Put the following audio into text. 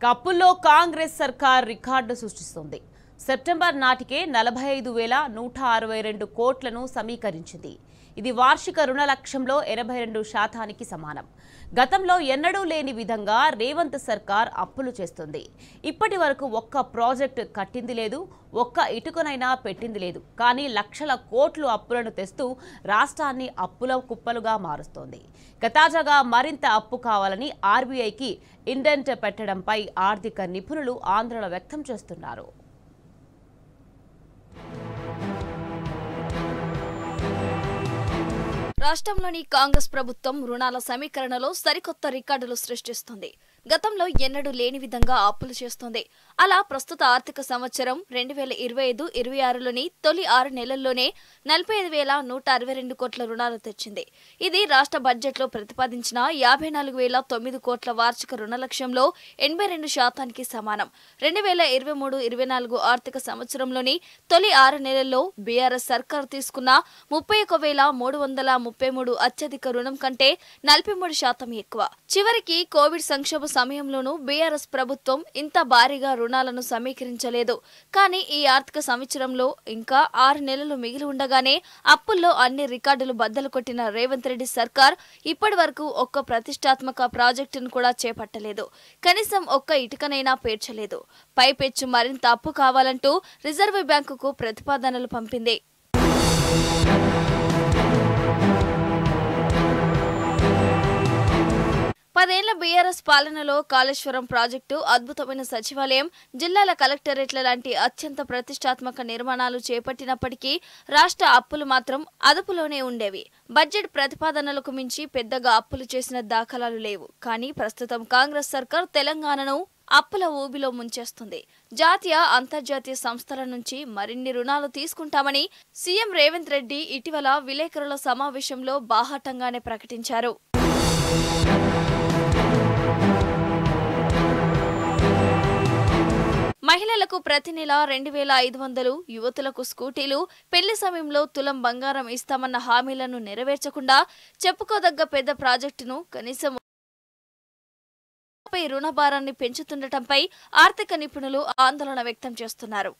అప్పుల్లో కాంగ్రెస్ సర్కార్ రికార్డు సృష్టిస్తుంది. సెప్టెంబర్ నాటికే 45,162 కోట్లను సమీకరించింది. ఇది వార్షిక రుణ లక్ష్యంలో 82% సమానం. గతంలో ఎన్నడూ లేని విధంగా రేవంత్ సర్కార్ అప్పులు చేస్తుంది. ఇప్పటి వరకు ఒక్క ప్రాజెక్టు కట్టింది లేదు, ఒక్క ఇటుకనైనా పెట్టింది లేదు. కానీ లక్షల కోట్లు అప్పులను తెస్తూ రాష్ట్రాన్ని అప్పుల కుప్పలుగా మారుస్తోంది. తాజాగా మరింత అప్పు కావాలని ఆర్బీఐకి ఇండెంట్ పెట్టడంపై ఆర్థిక నిపుణులు ఆందోళన వ్యక్తం చేస్తున్నారు. రాష్ట్రంలోని కాంగ్రెస్ ప్రభుత్వం రుణాల సమీకరణలో సరికొత్త రికార్డులు సృష్టిస్తుంది. గతంలో ఎన్నడూ లేని విధంగా అప్పులు చేస్తోంది. అలా ప్రస్తుత ఆర్థిక సంవత్సరం 2025-26లోని తొలి 6 నెలల్లోనే 45,162 కోట్ల రుణాలు తెచ్చింది. ఇది రాష్ట్ర బడ్జెట్లో ప్రతిపాదించిన 54,009 కోట్ల వార్షిక రుణ లక్ష్యంలో 82% సమానం. 2023-24 ఆర్థిక సంవత్సరంలోని తొలి 6 నెలల్లో బీఆర్ఎస్ సర్కారు తీసుకున్న 31,333 అత్యధిక రుణం కంటే 43% ఎక్కువ. చివరికి కోవిడ్ సంక్షోభ సమయంలోనూ బీఆర్ఎస్ ప్రభుత్వం ఇంత భారీగా రుణాలను సమీకరించలేదు. కానీ ఈ ఆర్థిక సంవత్సరంలో ఇంకా 6 నెలలు మిగిలి ఉండగానే అప్పుల్లో అన్ని రికార్డులు బద్దలు కొట్టిన రేవంత్ రెడ్డి సర్కార్ ఇప్పటి వరకు ఒక్క ప్రతిష్టాత్మక ప్రాజెక్టును కూడా చేపట్టలేదు. కనీసం ఒక్క ఇటుకనైనా పేర్చలేదు. పైపెచ్చు మరింత అప్పు కావాలంటూ రిజర్వ్ బ్యాంకుకు ప్రతిపాదనలు పంపింది. పదేళ్ల బీఆర్ఎస్ పాలనలో కాళేశ్వరం ప్రాజెక్టు, అద్భుతమైన సచివాలయం, జిల్లాల కలెక్టరేట్ల లాంటి అత్యంత ప్రతిష్టాత్మక నిర్మాణాలు చేపట్టినప్పటికీ రాష్ట్ర అప్పులు మాత్రం అదుపులోనే ఉండేవి. బడ్జెట్ ప్రతిపాదనలకు మించి పెద్దగా అప్పులు చేసిన దాఖలాలు లేవు. కానీ ప్రస్తుతం కాంగ్రెస్ సర్కార్ తెలంగాణను అప్పుల ఊబిలో ముంచేస్తుంది. జాతీయ, అంతర్జాతీయ సంస్థల నుంచి మరిన్ని రుణాలు తీసుకుంటామని సీఎం రేవంత్ రెడ్డి ఇటీవల విలేకరుల సమావేశంలో బాహాటంగానే ప్రకటించారు. మహిళలకు ప్రతి నెల 2,500, యువతులకు స్కూటీలు, పెళ్లి సమయంలో తులం బంగారం ఇస్తామన్న హామీలను నెరవేర్చకుండా చెప్పుకోదగ్గ పెద్ద ప్రాజెక్టును కనీసం రుణ భారాన్ని పెంచుతుండటంపై ఆర్థిక నిపుణులు ఆందోళన వ్యక్తం చేస్తున్నారు.